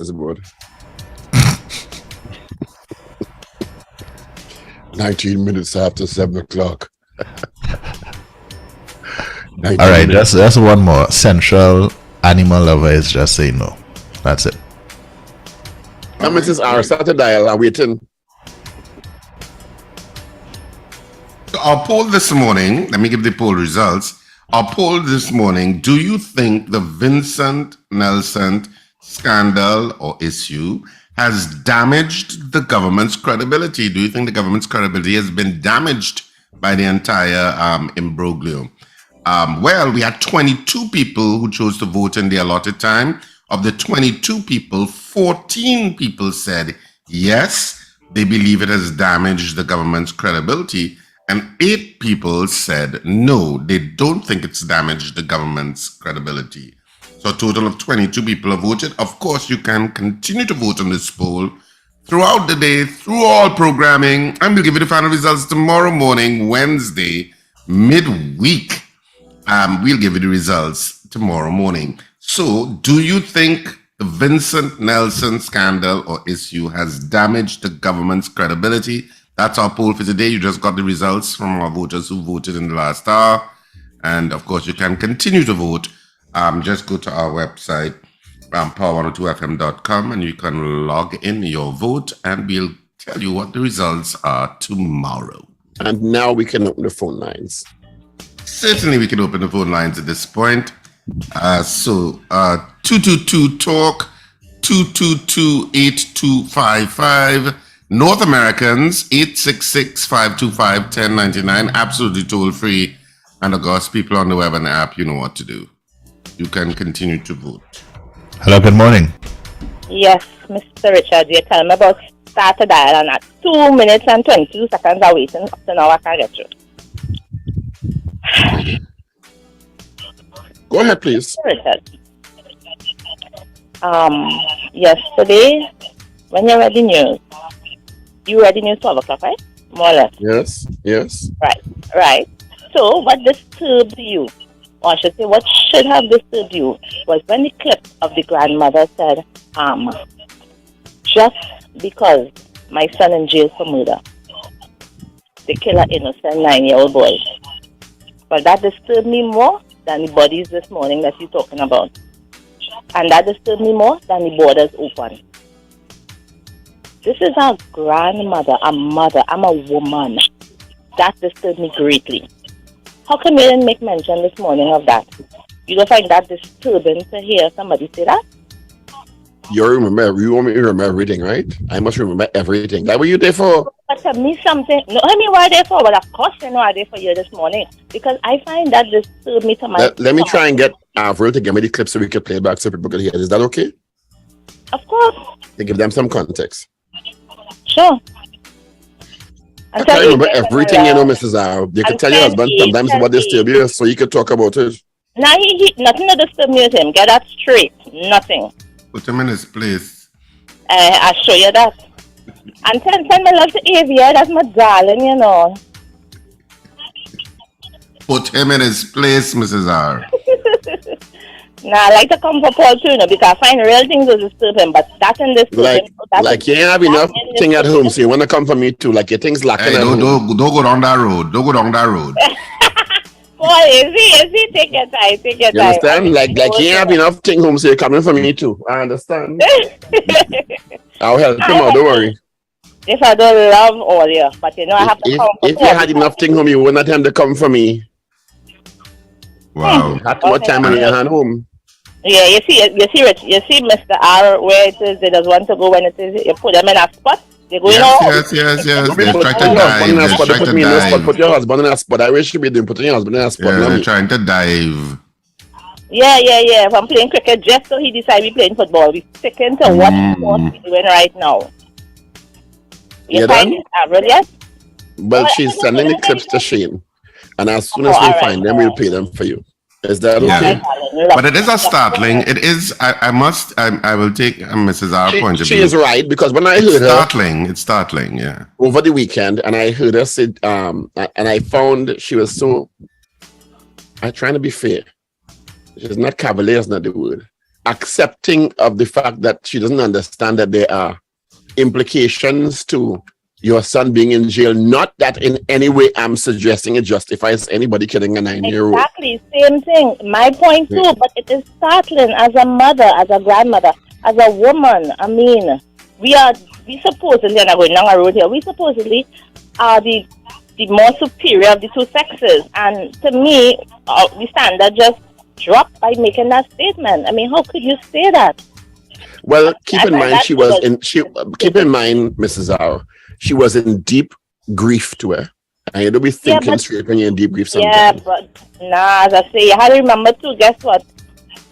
Is aboard. 19 minutes after 7 o'clock. All right, that's one more. Central animal lover is just saying no. That's it. And Mrs. R, start a dial. I'm waiting. Our poll this morning, let me give the poll results. Our poll this morning, do you think the Vincent Nelson scandal or issue has damaged the government's credibility? Do you think the government's credibility has been damaged by the entire imbroglio? Well, we had 22 people who chose to vote in the allotted time. Of the 22 people, 14 people said yes, they believe it has damaged the government's credibility. And 8 people said no, they don't think it's damaged the government's credibility. So a total of 22 people have voted. Of course, you can continue to vote on this poll throughout the day, through all programming, and we'll give you the final results tomorrow morning, Wednesday, midweek. We'll give you the results tomorrow morning. So, do you think the Vincent Nelson scandal or issue has damaged the government's credibility? That's our poll for today. You just got the results from our voters who voted in the last hour. And of course, you can continue to vote. Just go to our website, power102fm.com, and you can log in your vote, and we'll tell you what the results are tomorrow. And now we can open the phone lines. Certainly, we can open the phone lines at this point. 222-TALK, 222-8255. North Americans, 866-525-1099, absolutely toll-free. And of course, people on the web and the app, you know what to do. You can continue to vote. Hello, good morning. Yes, Mr. Richard, you tell me about start a dial and at 2 minutes and 22 seconds are waiting up to now I can get through. Go ahead, please. Mr. Richard. Yesterday, when you read the news, you read the news 12 o'clock, right? More or less. Yes. Right. So, what disturbed you, or I should say, what should have disturbed you, was when the clip of the grandmother said, just because my son in jail for murder, they kill an innocent 9-year-old boy. But that disturbed me more than the bodies this morning that you're talking about. And that disturbed me more than the borders open. This is a grandmother, a mother, I'm a woman. That disturbed me greatly. How come you didn't make mention this morning of that? You don't find that disturbing to hear somebody say that? You want me to remember everything, right? I must remember everything. Like, what you there for? But tell me something. No, I mean, what are they for? Well, of course they know are they for you this morning. Because I find that disturbed me to my... Let me try and get Avril to give me the clip so we can play it back so people can hear. Is that okay? Of course. To give them some context. Sure. I can't remember everything, Mrs. R. You can tell your husband sometimes what disturbs you so you can talk about it. Now, nothing to disturb me with him. Get that straight. Nothing. Put him in his place. I'll show you that. And send my love to Avia. That's my darling, you know. Put him in his place, Mrs. R. Now, I like to come for Paul too, because I find real things to disturb him, but that's in this... Like you ain't have enough thing at home, so you want to come for me too, like your things lacking at home. Don't go down that road. Don't go down that road. Paul, easy, take your time, You understand? Like you ain't have enough thing home, so you're coming for me too. I understand. I'll help him out, don't worry. If I don't love all you, but you know I have to come for If you had enough thing home, you wouldn't have time to come for me. Wow. Had too much time on your hand home. Yeah, you see, Mr. R, where it is, they just want to go when it is, you put them in a spot, they go in all. Yes. They try to dive. Put your husband in a spot. I wish you be doing putting your husband in a spot. Yeah, they're trying to dive. Yeah. If I'm playing cricket, just so he decides we're playing football. We're sticking to what we're doing right now. You find it, Avril, yes? Well, she's sending the clips to Shane. And as soon as we find them, we'll pay them for you. Is that okay? But it is a startling. It is. I will take Mrs. R point of view. She is right, because when I heard it's startling. Yeah. Over the weekend, and I heard her say, and I found she was so. I'm trying to be fair. She's not cavalier, is not the word. accepting of the fact that she doesn't understand that there are implications to your son being in jail. Not that in any way I'm suggesting it justifies anybody killing a 9-year-old. Exactly, same thing. My point too, but it is startling as a mother, as a grandmother, as a woman. I mean, we supposedly, and I'm going down a road here, we supposedly are the more superior of the two sexes. And to me, the standard just dropped by making that statement. I mean, how could you say that? Well, keep in mind, Mrs. Zhao, she was in deep grief to her. And you don't be thinking straight when you're in deep grief sometimes. Yeah, but as I say, you have to remember too, guess what?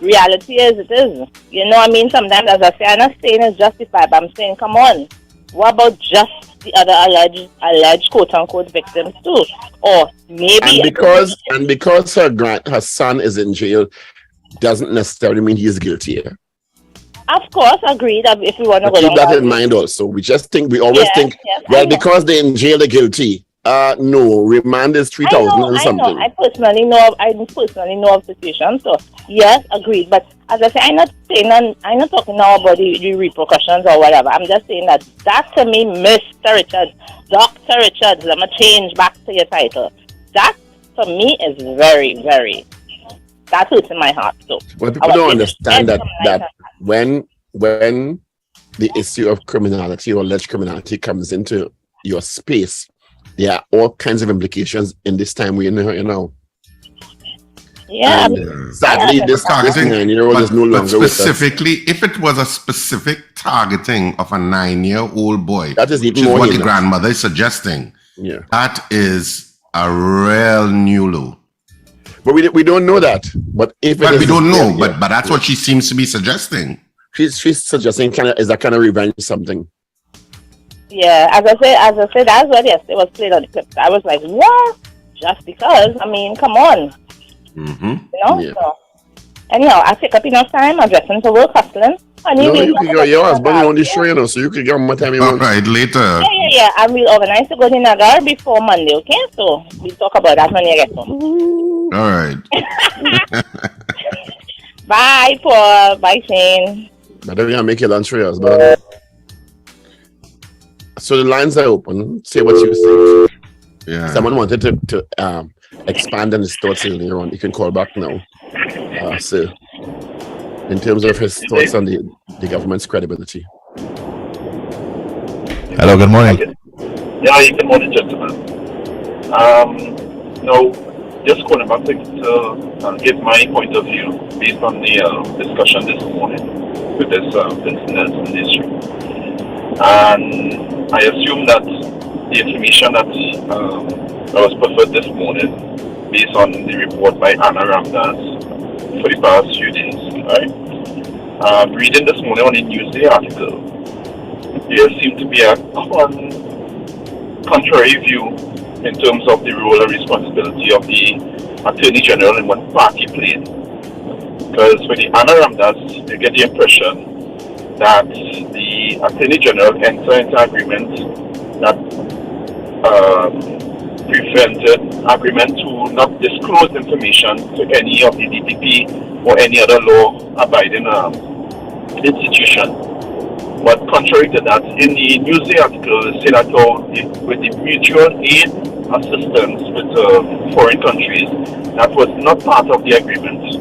Reality is, it is. You know what I mean? Sometimes, as I say, I'm not saying it's justified, but I'm saying, come on. What about just the other alleged quote-unquote victims too? Or maybe... And because her son is in jail, doesn't necessarily mean he's guilty. Of course, agreed. If we want to go keep that in mind also. We always think, because they're in jail, they're guilty. No, remand is 3,000 or something. I personally know of situations. So yes, agreed. But as I say, I'm not talking now about the repercussions or whatever. I'm just saying that to me, Mr. Richards, Dr. Richards, let me change back to your title. That to me is very, very. That hurts in my heart. So well, people don't understand that when the issue of criminality or alleged criminality comes into your space, there are all kinds of implications in this time we know, you know. Yeah. Sadly, this targeting 9-year-old is no longer specifically, if it was a specific targeting of a 9-year-old boy, that is which is what the grandmother is suggesting. Yeah, that is a real new low. But we don't know that. But if we don't know, but that's what she seems to be suggesting. She's suggesting is that kind of revenge something. Yeah, as I said, that's what yesterday was played on the clip. I was like, what? Just because? I mean, come on. Mm-hmm. You know? Yeah. So, anyhow, I take up enough time. I'm dressing for work, hustling. You can go your husband on the show, you know, so you can get more time you want. All right, later. Yeah. And we'll organize to go to Nagar before Monday, okay? So, we'll talk about that when you get home. All right. Bye, Paul. Bye, Shane. But then you make your lunch for your husband. So the lines are open. Say what you think. Yeah. Someone wanted to expand on his thoughts earlier on. You can call back now. So, in terms of his thoughts on the government's credibility. Hello, good morning. Yeah, good morning, gentlemen. Just calling back to give my point of view based on the discussion this morning with this Vincent Nelson issue. And I assume that the information that was preferred this morning, based on the report by Anna Ramdas for the past few days, right? Reading this morning on the Newsday article, there seemed to be a contrary view in terms of the role and responsibility of the Attorney General and what party played. Because with the Anna Ramdas, you get the impression that the Attorney General entered into agreement that prevented agreement to not disclose information to any of the DPP or any other law-abiding institution. But contrary to that, in the Newsday article, it said that with the mutual aid assistance with foreign countries, that was not part of the agreement,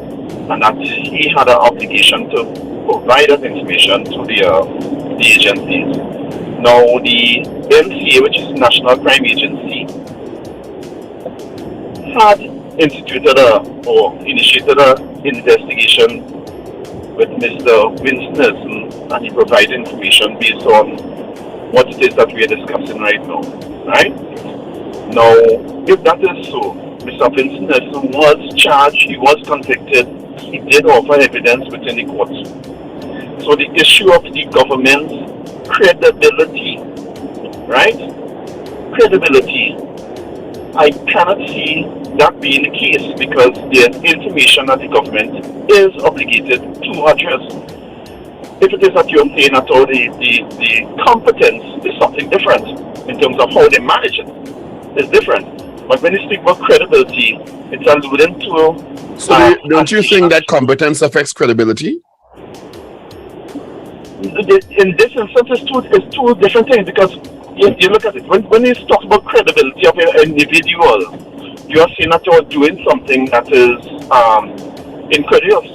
and that he had an obligation to provide that information to the agencies. Now, the NCA, which is National Crime Agency, had instituted or initiated an investigation with Mr. Winston Nelson, and he provided information based on what it is that we are discussing right now. Right? Now, if that is so, Mr. Winston Nelson was charged, he was convicted, he did offer evidence within the court. So the issue of the government's credibility, right? Credibility, I cannot see that being the case because there's information that the government is obligated to address. If it is that you obtain at all, the competence is something different in terms of how they manage it. It's different. But when you speak about credibility, it's alluding to... So don't you think that competence affects credibility? in this instance, it's two different things because you look at it. When you talk about credibility of an individual, you are saying that you're doing something that is incredulous.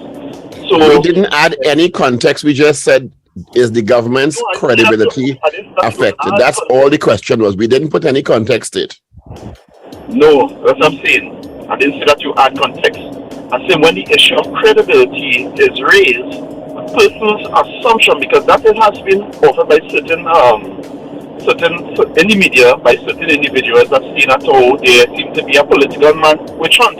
So we didn't add any context. We just said, is the government's credibility affected? That's all the question was. We didn't put any context in it. No, that's what I'm saying. I didn't say that you add context. I said when the issue of credibility is raised, a person's assumption, because that has been offered by certain in the media by certain individuals that see that there seems to be a political man witch hunt.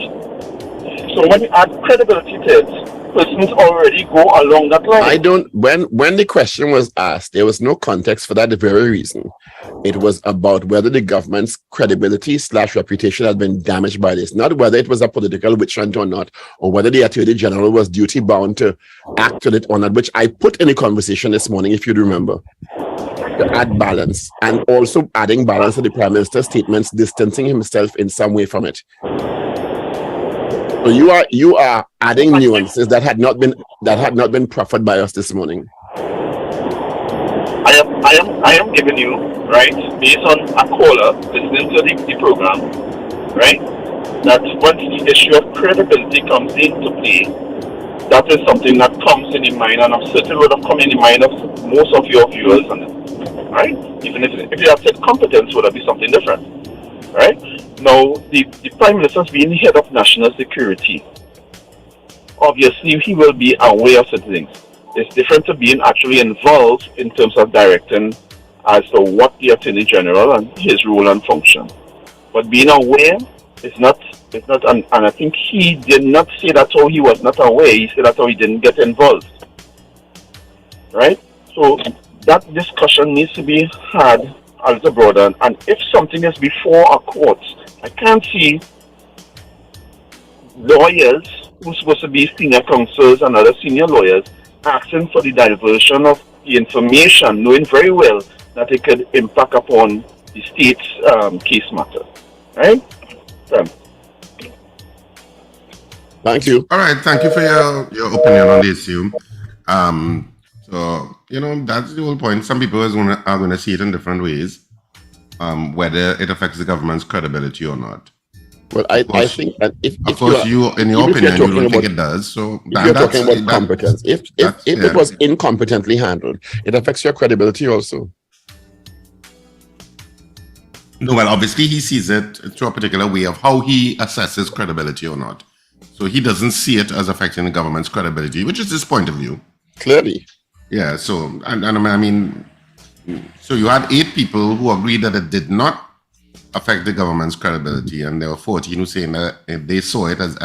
So when you add credibility to it, persons already go along that line. I don't. When the question was asked, there was no context for that. The very reason it was about whether the government's credibility / reputation had been damaged by this, not whether it was a political witch hunt or not, or whether the Attorney General was duty bound to act on it or not, which I put in the conversation this morning, if you remember, to add balance, and also adding balance to the Prime Minister's statements, distancing himself in some way from it. So you are adding nuances that had not been proffered by us this morning. I am giving you, right, based on a caller listening to the program, right, that once the issue of credibility comes into play, that is something that comes in the mind, and I'm certain would have come in the mind of most of your viewers, and right, even if you had said competence, would have been something different, right? Now, the Prime Minister's being the head of national security, obviously he will be aware of certain things. It's different to being actually involved in terms of directing as to what the Attorney General and his role and function. But being aware is not, and I think he did not say that's how he was not aware, he said that's how he didn't get involved. Right? So that discussion needs to be had a little broader, and if something is before a court, I can't see lawyers who's supposed to be senior counsels and other senior lawyers asking for the diversion of the information, knowing very well that it could impact upon the state's case matter. Right? Thank you. All right, thank you for your opinion on the issue. So, that's the whole point. Some people are going to see it in different ways, whether it affects the government's credibility or not. Well, I think that if in your opinion, you don't think it does. So if you're talking about competence, if it was incompetently handled, it affects your credibility also. No, well, obviously he sees it through a particular way of how he assesses credibility or not. So he doesn't see it as affecting the government's credibility, which is his point of view. Clearly. Yeah, so, and I mean, so you had 8 people who agreed that it did not affect the government's credibility, and there were 14 who saying that they saw it as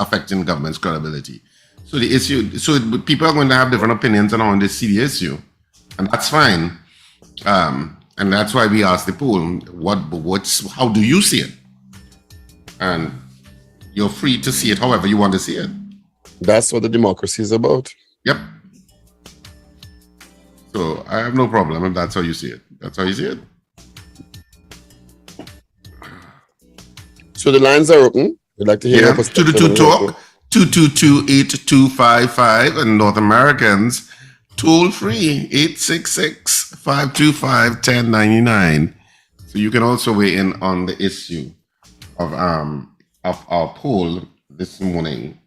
affecting the government's credibility. So the issue, people are going to have different opinions on how they see the issue, and that's fine. And that's why we asked the poll, how do you see it? And you're free to see it however you want to see it. That's what the democracy is about. Yep. So I have no problem if that's how you see it. That's how you see it. So the lines are open. We'd like to hear your perspective. 222 Talk, 222-8255, and North Americans, toll free, 866-525-1099. So you can also weigh in on the issue of our poll this morning.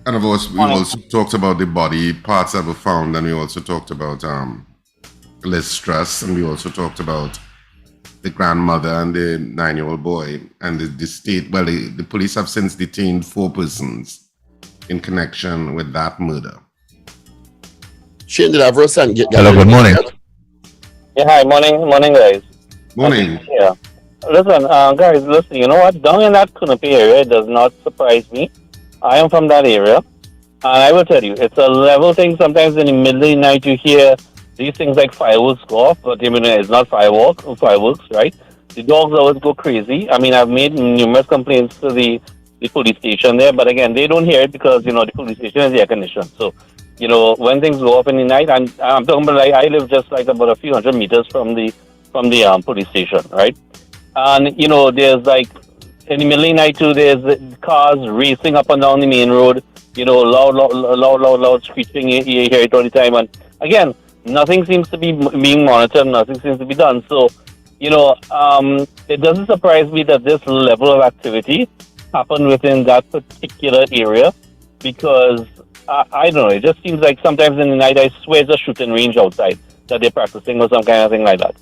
And of course, we also talked about the body parts that were found, and we also talked about Liz Truss, and we also talked about the grandmother and the 9-year-old boy, and the state. Well, the police have since detained 4 persons in connection with that murder. Shane, did I ever send? Hello, good morning. Yeah, hi, morning, guys. Morning. Yeah. Listen, guys, you know what? Down in that Kunapi area, it does not surprise me. I am from that area, and I will tell you, it's a level thing. Sometimes in the middle of the night, you hear these things like fireworks go off, but it's not fireworks, right? The dogs always go crazy. I mean, I've made numerous complaints to the police station there, but again, they don't hear it because, the police station is air conditioned. So, when things go off in the night, and I'm talking about, I live just like about a few hundred meters from the police station, right? And, there's like, in the middle of the night too, there's cars racing up and down the main road, loud screeching, you hear it all the time. And again, nothing seems to be being monitored, nothing seems to be done. So, it doesn't surprise me that this level of activity happened within that particular area, because I don't know, it just seems like sometimes in the night, I swear it's a shooting range outside that they're practicing or some kind of thing like that.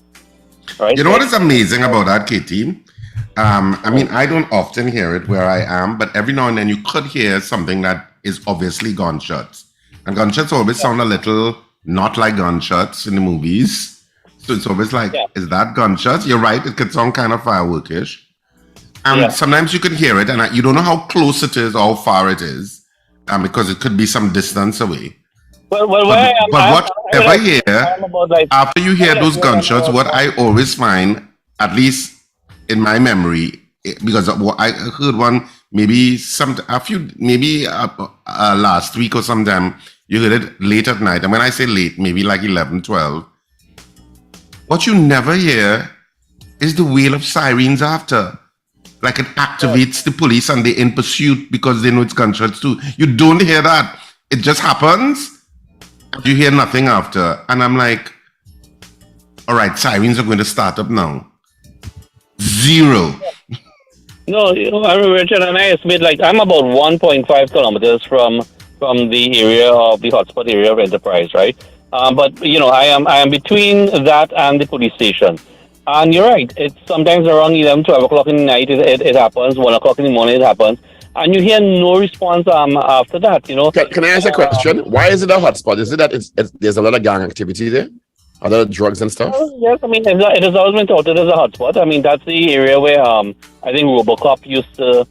Right? You know what is amazing about that, Katie? I mean, I don't often hear it where I am, but every now and then you could hear something that is obviously gunshots. And gunshots always sound a little not like gunshots in the movies. So it's always like, is that gunshots? You're right, it could sound kind of fireworkish. And sometimes you can hear it, and you don't know how close it is or how far it is, because it could be some distance away. But whatever you hear, after you hear those gunshots, what I always find, at least in my memory, because I heard one last week or sometime, you heard it late at night. And when I say late, maybe like 11, 12. What you never hear is the wail of sirens after. Like it activates the police and they're in pursuit because they know it's gunshots too. You don't hear that. It just happens. You hear nothing after. And I'm like, all right, sirens are going to start up now. Zero. No, I remember, Richard, and I estimate like I'm about 1.5 kilometers from the area of the hotspot area of Enterprise, right? But I am between that and the police station. And you're right, it's sometimes around 11, 12 o'clock in the night it happens, 1 o'clock in the morning it happens, and you hear no response after that, Can I ask a question? Why is it a hotspot? Is it that there's a lot of gang activity there? A lot of drugs and stuff? Yes, I mean, it has always been touted as a hotspot. I mean, that's the area where I think Robocop used to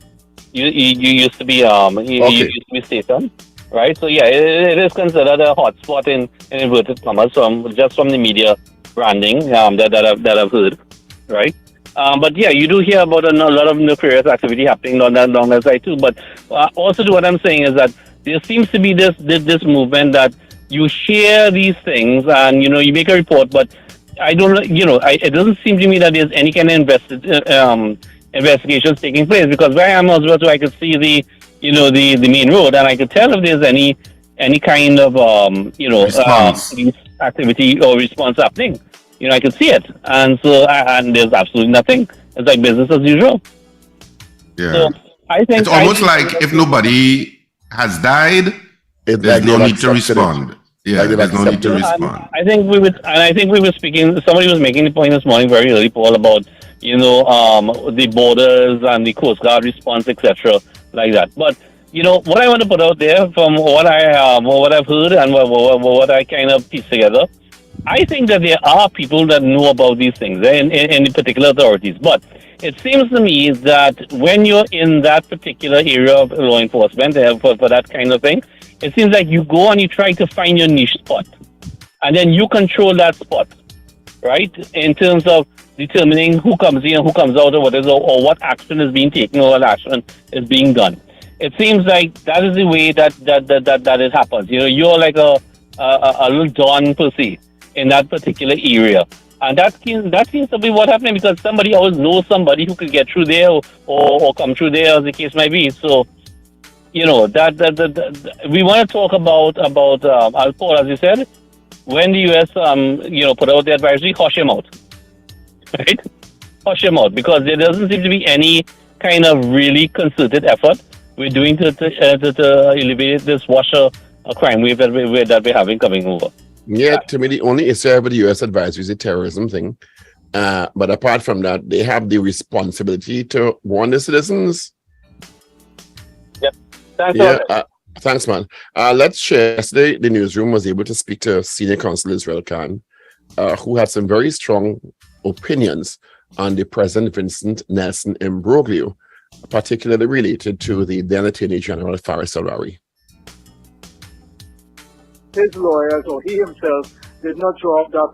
be stationed, right? So yeah, it is considered a hotspot in inverted commas from the media branding that I've heard, right? But yeah, you do hear about a lot of nefarious activity happening on that side too. But also, what I'm saying is that there seems to be this movement that you share these things and you make a report, but I don't it doesn't seem to me that there's any kind of investigations taking place, because where I am as well, so I could see the main road and I could tell if there's any kind of police activity or response happening. I could see it, and so and there's absolutely nothing. It's like business as usual. Yeah, so I think it's almost like if nobody has died, there's no need to respond. Yeah, there's no need to respond. I think we were speaking. Somebody was making the point this morning very early, Paul, about the borders and the Coast Guard response, etc., like that. But what I want to put out there from what I've heard and what I kind of pieced together, I think that there are people that know about these things in the particular authorities. But it seems to me that when you're in that particular area of law enforcement for that kind of thing, it seems like you go and you try to find your niche spot, and then you control that spot, right? In terms of determining who comes in, who comes out, or what action is being taken, or what action is being done. It seems like that is the way that it happens. You're like a little Don per se in that particular area, and that seems to be what happening, because somebody always knows somebody who could get through there or come through there, as the case might be. So, that we want to talk about Paul, as you said, when the US put out the advisory, hush him out, right? Hush him out, because there doesn't seem to be any kind of really concerted effort we're doing to alleviate this washer crime wave that we're having coming over. Yeah, to me, the only issue with the US advisory is the terrorism thing. But apart from that, they have the responsibility to warn the citizens. Yep. Thanks, man. Let's share. Yesterday, the newsroom was able to speak to Senior Counsel Israel Khan, who had some very strong opinions on the President Vincent Nelson imbroglio, particularly related to the then Attorney General Faris Al-Rawi. His lawyers or he himself did not draw up that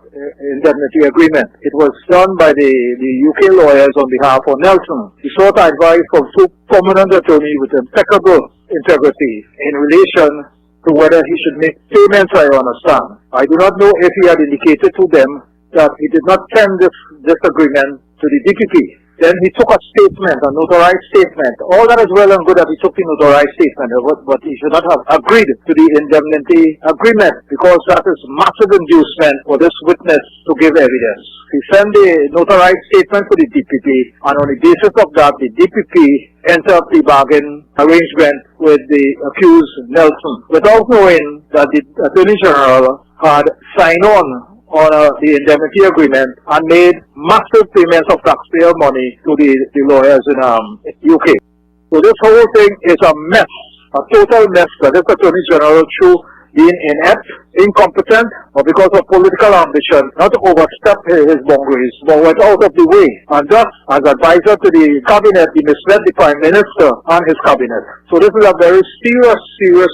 indemnity agreement. It was done by the UK lawyers on behalf of Nelson. He sought advice from two prominent attorneys with impeccable integrity in relation to whether he should make payments, I understand. I do not know if he had indicated to them that he did not send this agreement to the DPP. Then he took a statement, a notarized statement. All that is well and good that he took the notarized statement, but he should not have agreed to the indemnity agreement because that is massive inducement for this witness to give evidence. He sent the notarized statement to the DPP, and on the basis of that, the DPP entered the bargain arrangement with the accused Nelson without knowing that the Attorney General had signed on the indemnity agreement and made massive payments of taxpayer money to the lawyers in UK. So this whole thing is a mess, a total mess that this Attorney General, through being inept, incompetent, or because of political ambition, not to overstep his boundaries, but went out of the way. And thus, as advisor to the cabinet, he misled the Prime Minister and his cabinet. So this is a very serious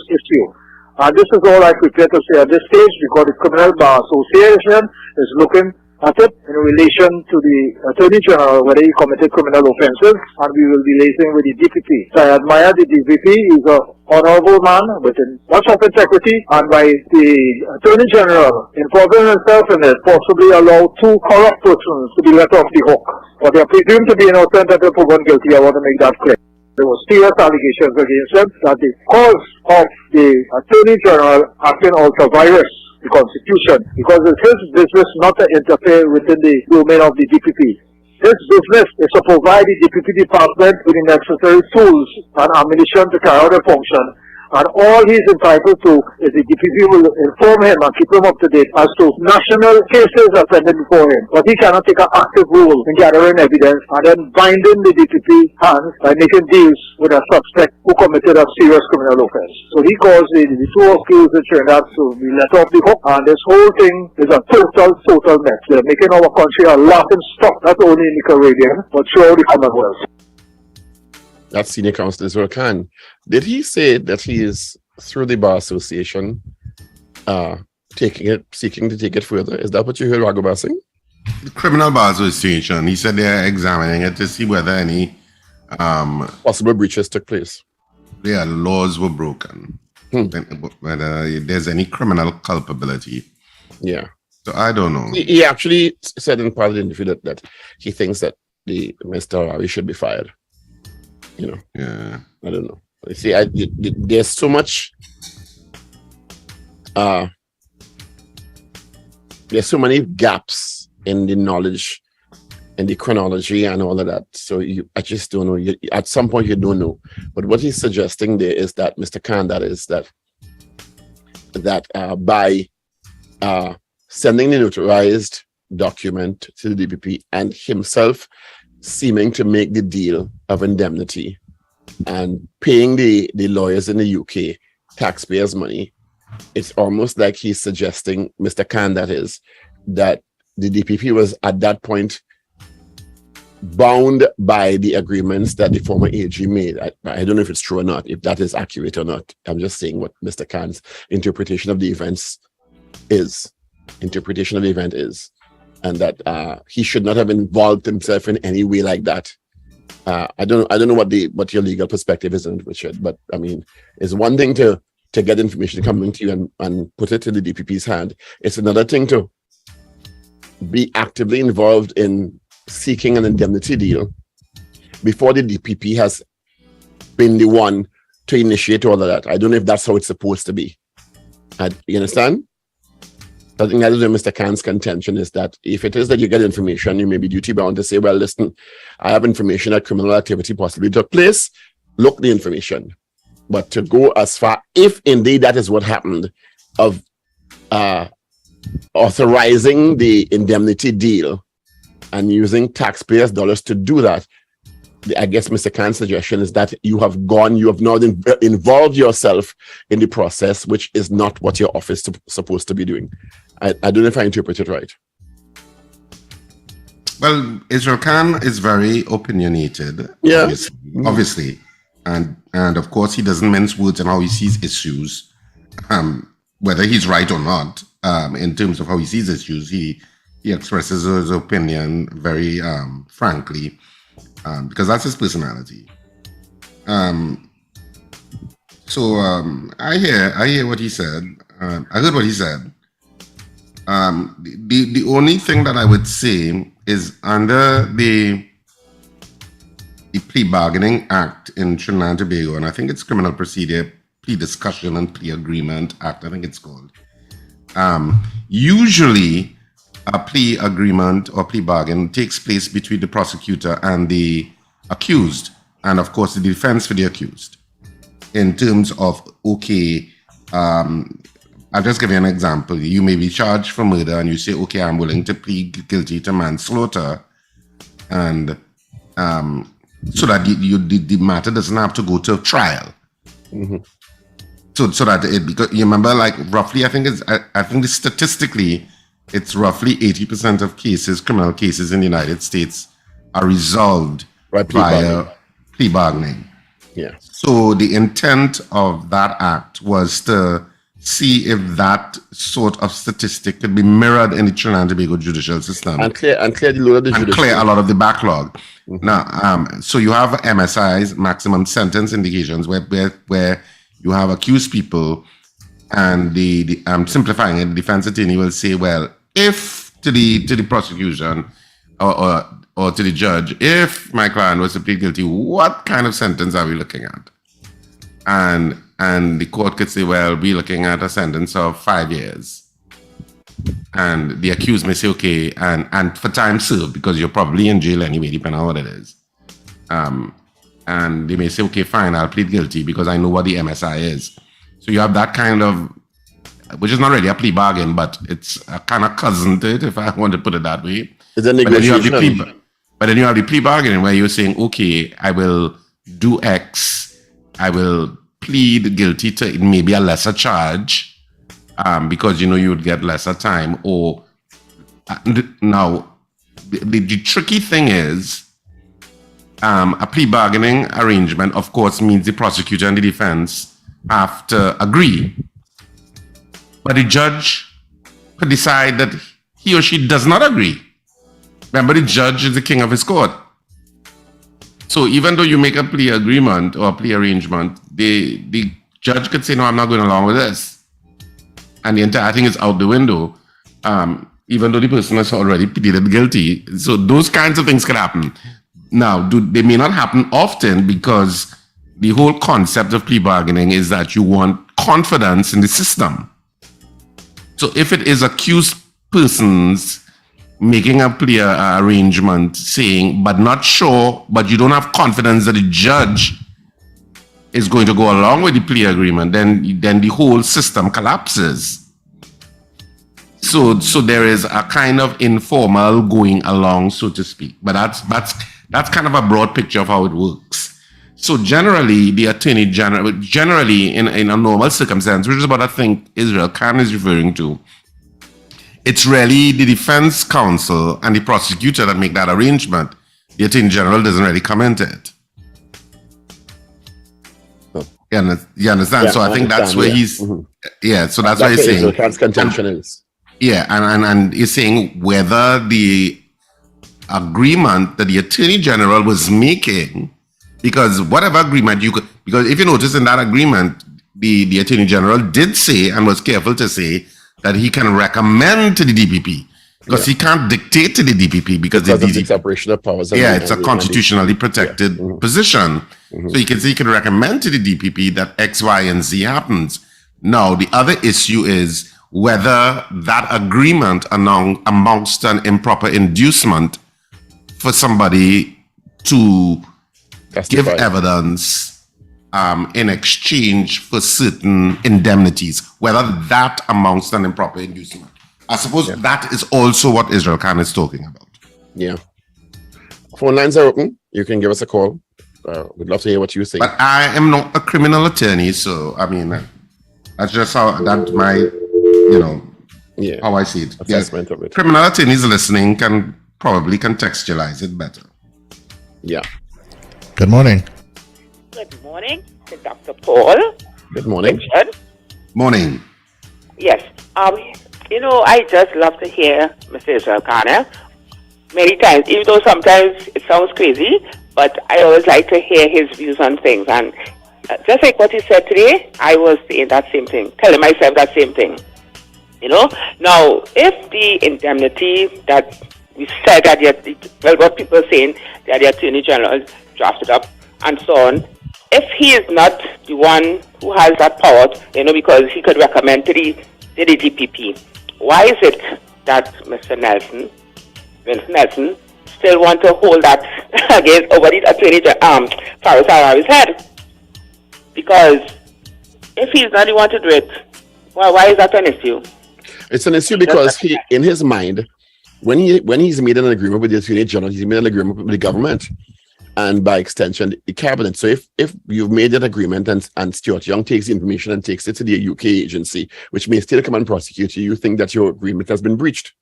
issue. And this is all I prepare to say at this stage because the Criminal Bar Association is looking at it in relation to the Attorney General, whether he committed criminal offences, and we will be liaising with the DPP. So I admire the DPP. He's an honourable man with much of integrity, and by the Attorney General involving himself in it, possibly allow two corrupt persons to be let off the hook. But they are presumed to be innocent and they're proven guilty. I want to make that clear. There were serious allegations against him that the cause of the Attorney General acting ultra-virus the Constitution, because it's his business not to interfere within the domain of the DPP. His business is to provide the DPP department with the necessary tools and ammunition to carry out their function, and all he's entitled to is the DPP will inform him and keep him up to date as to national cases that pending before him. But he cannot take an active role in gathering evidence and then binding the DPP hands by making deals with a suspect who committed a serious criminal offense. So he caused the two accused in Trinidad to be let off the hook, and this whole thing is a total mess. They're making our country a laughing stock, not only in the Caribbean, but throughout the Commonwealth. That's Senior Counsel Israel Khan. Did he say that he is, through the Bar Association, seeking to take it further? Is that what you heard, Ragoobarsingh? The Criminal Bar Association, he said they're examining it to see whether any possible breaches took place. Yeah, laws were broken. Whether there's any criminal culpability. Yeah. So I don't know. He actually said in part of the interview that he thinks that Mr. Ravi should be fired. You know, yeah, I don't know. You see, there's so much. There's so many gaps in the knowledge, and the chronology, and all of that. So I just don't know. At some point, you don't know. But what he's suggesting there is that Mr. Khan, by sending the notarized document to the DPP and himself seeming to make the deal of indemnity and paying the lawyers in the UK taxpayers' money, it's almost like he's suggesting, Mr. Khan, that the DPP was at that point bound by the agreements that the former AG made. I don't know if it's true or not, if that is accurate or not. I'm just saying what Mr. Khan's interpretation of the event is. And that he should not have involved himself in any way like that. I don't know what your legal perspective is on it, Richard, but I mean, it's one thing to get information coming to you and put it in the DPP's hand. It's another thing to be actively involved in seeking an indemnity deal before the DPP has been the one to initiate all of that. I don't know if that's how it's supposed to be. You understand? I think that is Mr. Khan's contention, is that if it is that you get information, you may be duty bound to say, well, listen, I have information that criminal activity possibly took place. Look the information. But to go as far, if indeed that is what happened, of authorizing the indemnity deal and using taxpayers' dollars to do that, I guess Mr. Khan's suggestion is that you have now involved yourself in the process, which is not what your office is supposed to be doing. I don't know if I interpret it right. Well, Israel Khan is very opinionated, yeah, obviously. And of course, he doesn't mince words on how he sees issues, whether he's right or not. In terms of how he sees issues, he expresses his opinion very frankly, because that's his personality. So I hear what he said. I heard what he said. The only thing that I would say is under the Plea Bargaining Act in Trinidad and Tobago, and I think it's Criminal Procedure Plea Discussion and Plea Agreement Act, I think it's called. Usually, a plea agreement or plea bargain takes place between the prosecutor and the accused, and of course the defense for the accused. In terms of, okay, I'll just give you an example. You may be charged for murder and you say, okay, I'm willing to plead guilty to manslaughter, and so that the matter doesn't have to go to trial. Mm-hmm. So that because you remember, like roughly, I think statistically, it's roughly 80% of cases, criminal cases in the United States, are resolved via plea bargaining. Yeah. So the intent of that act was to see if that sort of statistic could be mirrored in the Trinidad and Tobago judicial system and clear the load of the and clear a lot of the backlog. Mm-hmm. Now, so you have MSIs, maximum sentence indications, where you have accused people, and I'm simplifying it. The defense attorney will say, well, if to the prosecution or to the judge, if my client was to plead guilty, what kind of sentence are we looking at? And the court could say, well, we're looking at a sentence of 5 years. And the accused may say, okay, and for time served, because you're probably in jail anyway, depending on what it is. And they may say, okay, fine, I'll plead guilty because I know what the MSI is. So you have that kind of, which is not really a plea bargain, but it's a kind of cousin to it, if I want to put it that way. It's a negotiation. But then you have the plea bargaining where you're saying, okay, I will do X, I will plead guilty to maybe a lesser charge, because you would get lesser time. Or now, the tricky thing is, a plea bargaining arrangement, of course, means the prosecutor and the defense have to agree. But the judge could decide that he or she does not agree. Remember, the judge is the king of his court. So even though you make a plea agreement or a plea arrangement, the judge could say, no, I'm not going along with this. And the entire thing is out the window, even though the person has already pleaded guilty. So those kinds of things could happen. Now, they may not happen often, because the whole concept of plea bargaining is that you want confidence in the system. So if it is accused persons making a plea arrangement saying, but not sure, but you don't have confidence that the judge is going to go along with the plea agreement, then the whole system collapses. So there is a kind of informal going along, so to speak. But that's kind of a broad picture of how it works. So generally, the Attorney General, in a normal circumstance, which is what I think Israel Khan is referring to, it's really the defense counsel and the prosecutor that make that arrangement. The Attorney General doesn't really comment it. You understand? Yeah, so I think that's where he's... Mm-hmm. Yeah, so that's why he's saying... Israel Khan's contention is. Yeah, and he's saying whether the agreement that the Attorney General was making, because whatever agreement you could... Because if you notice in that agreement, the Attorney General did say, and was careful to say, that he can recommend to the DPP, because he can't dictate to the DPP, because the separation of powers. It's a constitutionally protected position. Mm-hmm. So he can recommend to the DPP that X, Y, and Z happens. Now, the other issue is whether that agreement amounts to an improper inducement for somebody to give evidence in exchange for certain indemnities, whether that amounts to an improper inducement. I suppose that is also what Israel Khan is talking about. Yeah. Phone lines are open. You can give us a call. We'd love to hear what you say. But I am not a criminal attorney, so I mean, that's just how how I see it. Assessment of it. Criminal attorneys listening can probably contextualize it better. Yeah. Good morning. Good morning to Dr. Paul. Good morning. Richard. Morning. Yes. I just love to hear Mr. Israel Khan many times, even though sometimes it sounds crazy, but I always like to hear his views on things. And just like what he said today, I was saying that same thing, telling myself that same thing. Now, if the indemnity that we said that, what people are saying that the Attorney General, drafted up and so on. If he is not the one who has that power, because he could recommend to the DPP, why is it that Mr. Vince Nelson, still want to hold that against over the Attorney Faris Al-Rawi's head? Because if he's not the one to do it, why is that an issue? It's an issue because he, in his mind, when he's made an agreement with the Attorney General, he's made an agreement with the government, and by extension, the cabinet. So if you've made that agreement and Stuart Young takes the information and takes it to the UK agency, which may still come and prosecute you, you think that your agreement has been breached.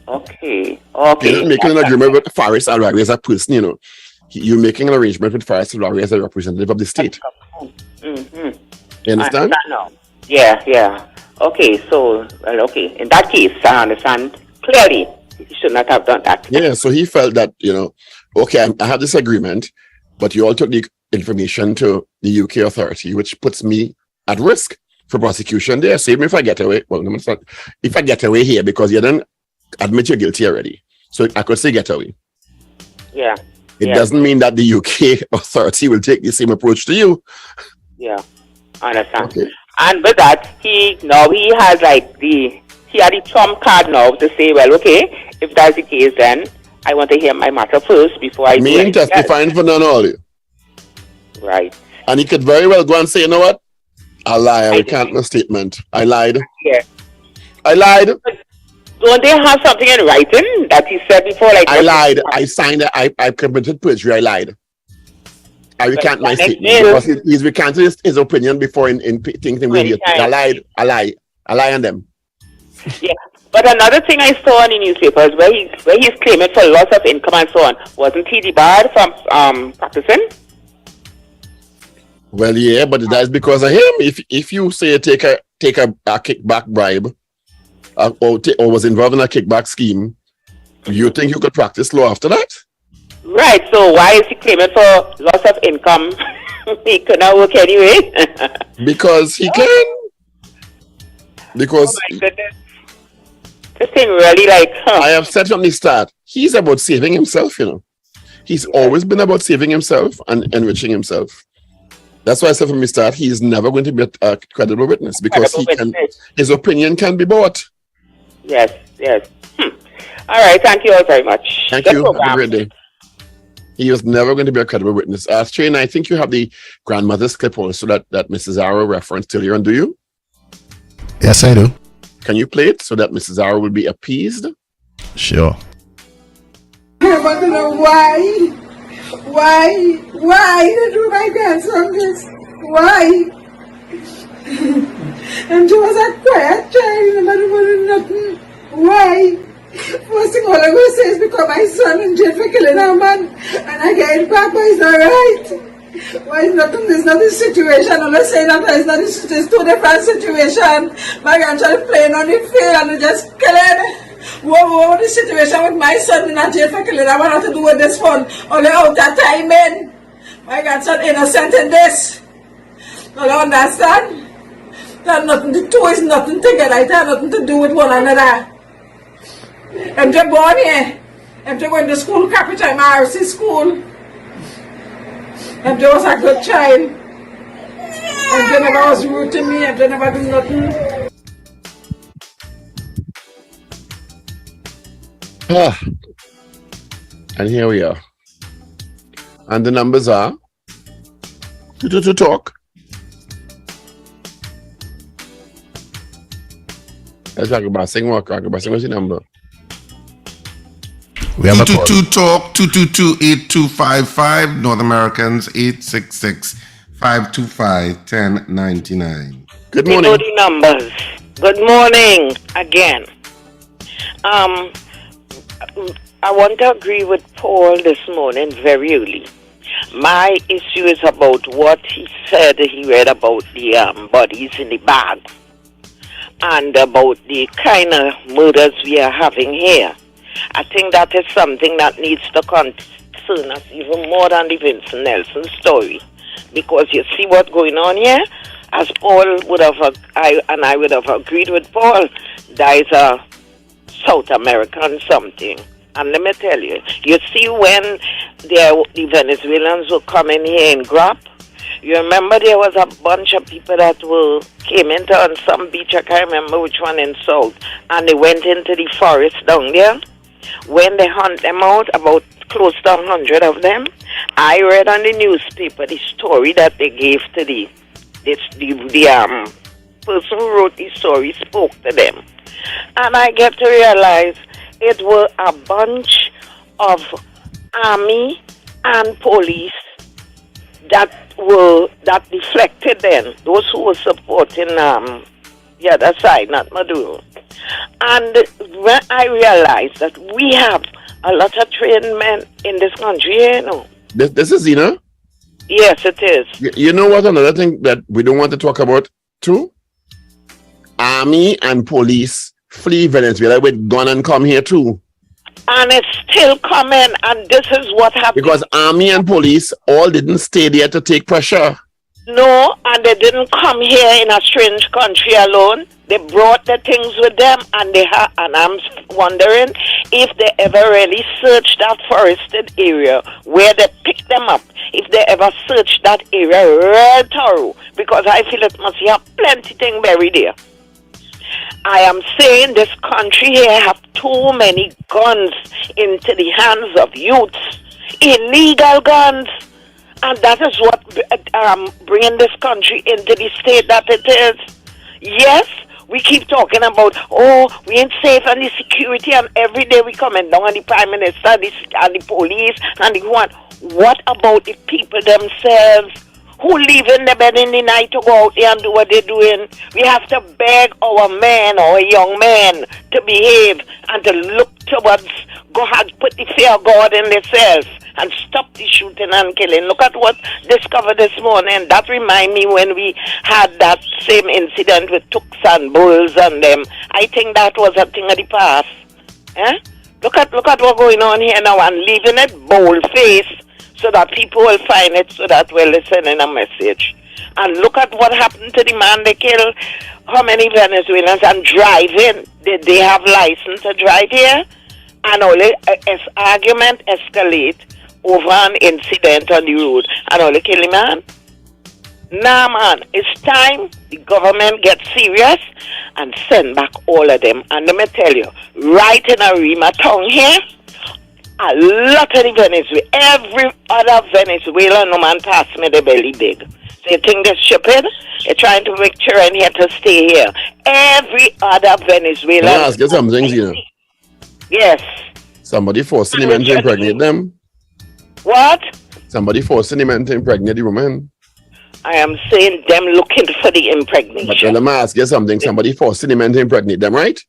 Okay. You're not making an agreement with Faris Al-Rawi as a person, You're making an arrangement with Faris Al-Rawi as a representative of the state. Mm-hmm. You understand? Yeah. Okay, so, in that case, I understand clearly he should not have done that. Yeah, so he felt that, okay, I have this agreement, but you all took the information to the UK authority, which puts me at risk for prosecution there. So even if I get away, if I get away here, because you didn't admit you're guilty already, so I could say get away. Yeah. It doesn't mean that the UK authority will take the same approach to you. Yeah, I understand. Okay. And with that, he has he had the trump card now to say, well, okay, if that's the case, then I want to hear my matter first before I Me ain't testifying for none of all you. Right. And he could very well go and say, you know what? I lied. I recant my statement. I lied. Yeah. I lied. Don't they have something in writing that he said before? I lied. I signed it. I committed perjury. I lied. I recant my statement because he's recanted his opinion before in things in media. I lied. I lie on them. Yeah. But another thing I saw in the newspapers where he's claiming for loss of income and so on, wasn't he debarred from practicing? Well, yeah, but that's because of him. If you say take a kickback bribe or was involved in a kickback scheme, you think you could practice law after that? Right. So why is he claiming for loss of income? He could not work anyway. Because he can. Because oh my goodness. This thing really I have said from the start, he's about saving himself, He's always been about saving himself and enriching himself. That's why I said from the start, he is never going to be a credible witness because his opinion can be bought. Yes. All right, thank you all very much. Thank you. Have a great day. He was never going to be a credible witness. Train, I think you have the grandmother's clip also that Mrs. Arrow referenced earlier on, do you? Yes, I do. Can you play it so that Mrs. Arrow will be appeased? Sure. I want to know why they do my grandson this? Why? And she was a quiet child, nobody wanted nothing. Why? First thing all I will say is because my son in jail for killing a man and I get it back, but it's not right. Why is nothing? There's not this situation. I'm not saying that it's not this, it's two different situations. My grandchild playing on the field and just killing. What the situation with my son in a jail for killing? I want to do with this one. Only out that time in. My grandson innocent in this. You understand? That nothing, the two is nothing together. It has nothing to do with one another. I'm just born here. I'm just going to school, capital RC school. I'm just was a good child. I'm just never was rude to me. I'm just never do nothing. And here we are. And the numbers are to talk. That's Ragoobarsingh. Ragoobarsingh, what's your number? We have 222 talk 222-8255. North Americans 866-525-1099. Good morning. You know the numbers. Good morning again. I want to agree with Paul this morning very early. My issue is about what he said he read about the bodies in the bag and about the kind of murders we are having here. I think that is something that needs to concern us even more than the Vincent Nelson story. Because you see what's going on here? As Paul would have, I would have agreed with Paul, that is a South American something. And let me tell you, you see when the Venezuelans were coming here in Grap. You remember there was a bunch of people that came into on some beach, I can't remember which one in South, and they went into the forest down there. When they hunt them out, about close to 100 of them, I read on the newspaper the story that they gave to the person who wrote the story spoke to them. And I get to realize it were a bunch of army and police that deflected them, those who were supporting the other side, not Maduro. And when I realized that we have a lot of trained men in this country, you know. This is Zena? Yes, it is. You know what, another thing that we don't want to talk about too? Army and police flee Venezuela with gun and come here too. And it's still coming, and this is what happened. Because army and police all didn't stay there to take pressure. No, and they didn't come here in a strange country alone. They brought the things with them, and and I'm wondering if they ever really searched that forested area where they picked them up. If they ever searched that area real thorough, because I feel it must have plenty things buried there. I am saying this country here have too many guns into the hands of youths, illegal guns. And that is what bringing this country into the state that it is. Yes, we keep talking about, we ain't safe and the security, and every day we coming down on the Prime Minister and the police and the one. What about the people themselves who leave in the bed in the night to go out there and do what they're doing? We have to beg our men or young men to behave and to look towards God, put the fear of God in themselves and stop the shooting and killing. Look at what discovered this morning. That remind me when we had that same incident with Tooks and Bulls and them. I think that was a thing of the past. Eh? Look at what's going on here now, and leaving it bold-faced so that people will find it, so that we're listening a message. And look at what happened to the man they killed. How many Venezuelans? And driving. Did they have license to drive here? And only as argument escalate over an incident on the road and only kill the man. Nah, man, it's time the government gets serious and send back all of them. And let me tell you, right in Arima town here, a lot of the Venezuela, every other Venezuelan, no man pass me the belly big. So you think they're stupid? They're trying to make sure and here to stay here. Every other Venezuelan. Can I ask you something, you know? Yes. Somebody forcing him to impregnate them. What? Somebody forcing him to impregnate the woman. I am saying them looking for the impregnation. But let me ask you something. Somebody forcing him to impregnate them, right?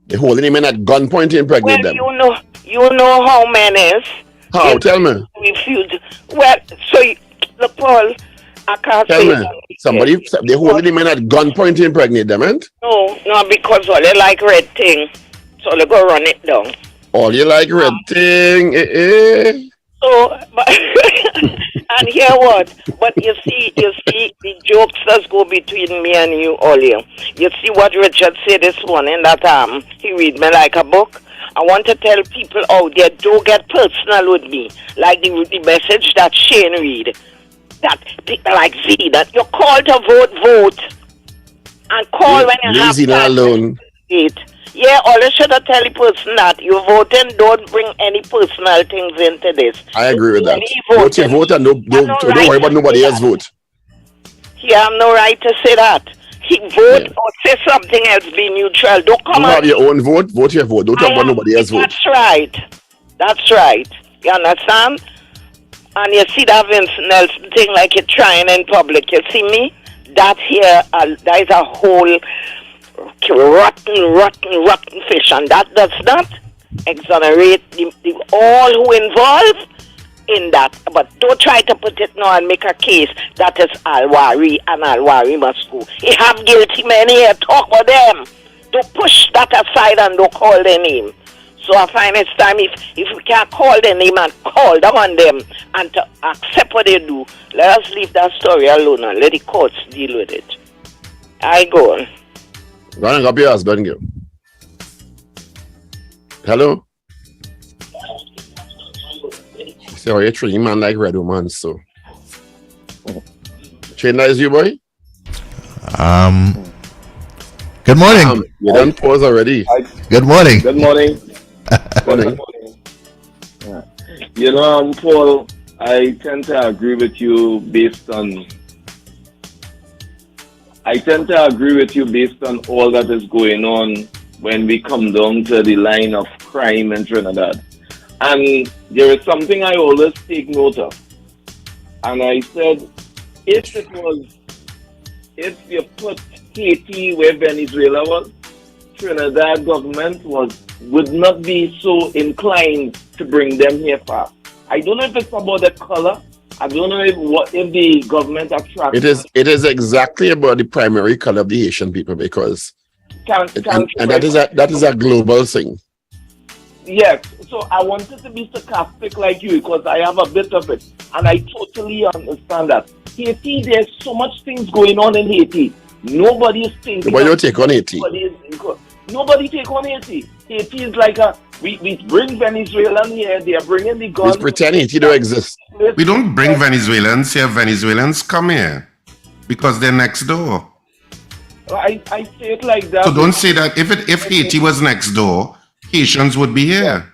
They're holding him in at gunpoint to impregnate them. You know how men is. How? Tell me. Refused. Well, so look, Paul, I can't Tell me. They're holding him in at gunpoint to impregnate them, ain't? No, because all they like red thing. So they go run it down. All you like red thing, So, but and hear what? But you see, the jokes that go between me and you all here. You see what Richard said this morning, that he read me like a book. I want to tell people out there, don't get personal with me. Like the message that Shane read. That people like Z, that you call to vote. And call when you have time alone. Yeah, always should have tell the person that you're voting, don't bring any personal things into this. I agree with that. Vote your vote and don't worry about nobody else's vote. He have no right to say that. He vote or say something else, be neutral. Don't come out. You have your own vote, vote your vote. Don't talk about nobody else's vote. That's right. That's right. You understand? And you see that Vincent Nelson thing like you're trying in public. You see me? That here, that is a whole rotten fish, and that does not exonerate all who involved in that. But don't try to put it now and make a case that is Al-Wari and Al-Wari must go. You have guilty men here, talk with them. Don't push that aside and don't call their name. So I find it's time, if we can't call their name and call them on them and to accept what they do, let us leave that story alone and let the courts deal with it. I go on. Go and grab your husband, girl. Hello? So you're training man like Ragoobarsingh, so. Trainer is you, boy? Good morning. You done pause already. Good morning. Good morning. Morning. Yeah. Paul, I tend to agree with you based on all that is going on when we come down to the line of crime in Trinidad. And there is something I always take note of. And I said, if you put Haiti where Venezuela was, Trinidad government would not be so inclined to bring them here fast. I don't know if it's about the color. I don't know if the government attracts. It is exactly about the primary color of the Haitian people because that is a global thing. Yes, so I wanted to be sarcastic like you because I have a bit of it, and I totally understand that. Haiti, there's so much things going on in Haiti. Nobody is thinking. But you take on Haiti. Nobody take on Haiti. Haiti is like we bring Venezuelan here. They are bringing the guns. We pretend Haiti don't exist. We don't bring Venezuelans here. Venezuelans come here because they're next door. I say it like that. So don't say that. If Haiti was next door, Haitians would be here.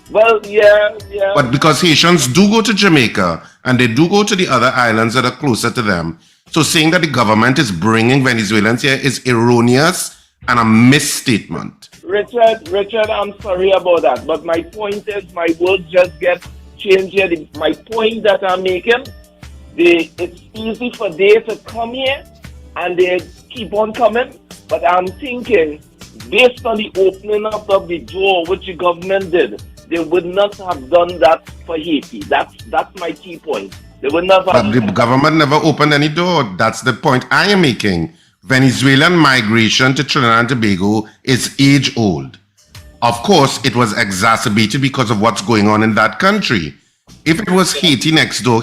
Well, yeah. But because Haitians do go to Jamaica and they do go to the other islands that are closer to them, so saying that the government is bringing Venezuelans here is erroneous and a misstatement. Richard, I'm sorry about that, but my point is my words just get changed here. My point that I'm making, it's easy for they to come here and they keep on coming, but I'm thinking based on the opening up of the door which the government did, they would not have done that for Haiti. That's my key point. They would not have. But the government never opened any door. That's the point I am making. Venezuelan migration to Trinidad and Tobago is age-old. Of course, it was exacerbated because of what's going on in that country. If it was Haiti next door,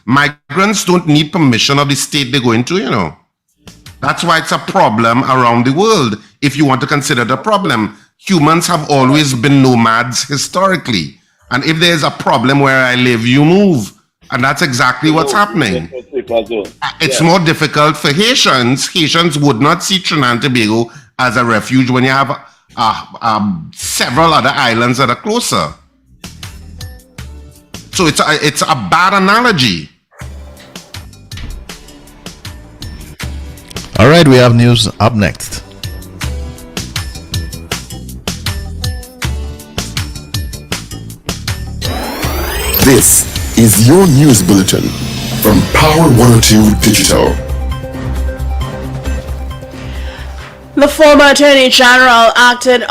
migrants don't need permission of the state they go into, That's why it's a problem around the world, if you want to consider the problem. Humans have always been nomads historically. And if there's a problem where I live, you move. And that's exactly what's happening. It's more difficult for Haitians. Haitians would not see Trinidad and Tobago as a refuge when you have several other islands that are closer. So it's a bad analogy. All right, we have news up next. This is your news bulletin from Power 102 Digital. The former Attorney General acted